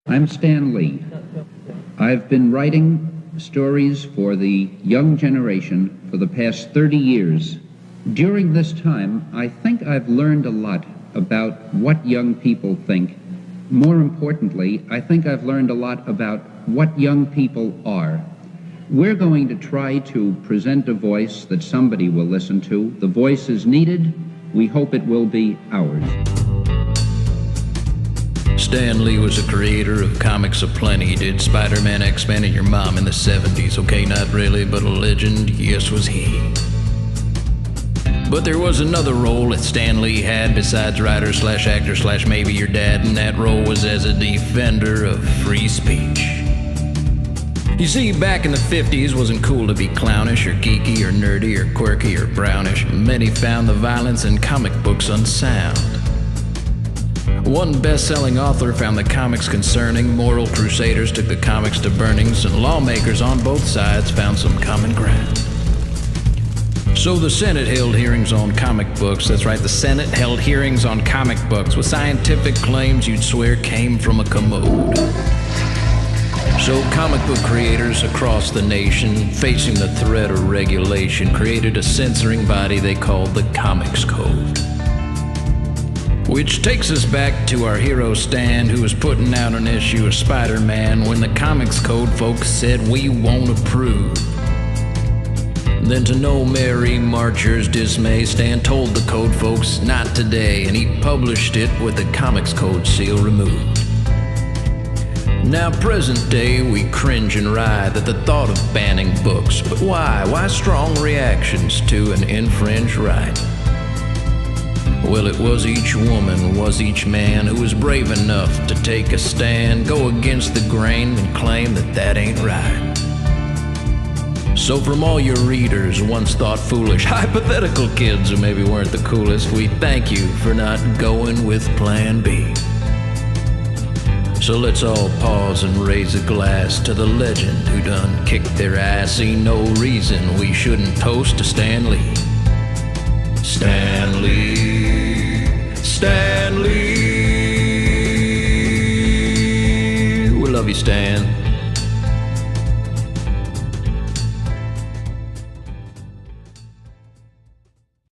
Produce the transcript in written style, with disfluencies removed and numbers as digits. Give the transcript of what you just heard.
I'm Stan Lee. I've been writing stories for the young generation for the past 30 years. During this time, I think I've learned a lot about what young people think. More importantly, I think I've learned a lot about what young people are. We're going to try to present a voice that somebody will listen to. The voice is needed. We hope it will be ours. Stan Lee was a creator of comics aplenty. He did Spider-Man, X-Men, and Your Mom in the 70s. Okay, not really, but a legend, yes, was he. But there was another role that Stan Lee had besides writer/actor/maybe your dad, and that role was as a defender of free speech. You see, back in the 50s, it wasn't cool to be clownish or geeky or nerdy or quirky or brownish. Many found the violence in comic books unsound. One best-selling author found the comics concerning, moral crusaders took the comics to burnings, and lawmakers on both sides found some common ground. So the Senate held hearings on comic books. That's right, the Senate held hearings on comic books with scientific claims you'd swear came from a commode. So comic book creators across the nation, facing the threat of regulation, created a censoring body they called the Comics Code. Which takes us back to our hero Stan, who was putting out an issue of Spider-Man when the Comics Code folks said, "We won't approve." Then to no Mary Marcher's dismay, Stan told the code folks, "Not today," and he published it with the Comics Code seal removed. Now present day we cringe and writhe at the thought of banning books, but why? Why strong reactions to an infringed right? Well, it was each woman, was each man who was brave enough to take a stand, go against the grain and claim that that ain't right. So from all your readers, once thought foolish, hypothetical kids who maybe weren't the coolest, we thank you for not going with Plan B. So let's all pause and raise a glass to the legend who done kicked their ass. See no reason we shouldn't toast to Stan Lee. Stan Lee, Stan Lee. We love you, Stan.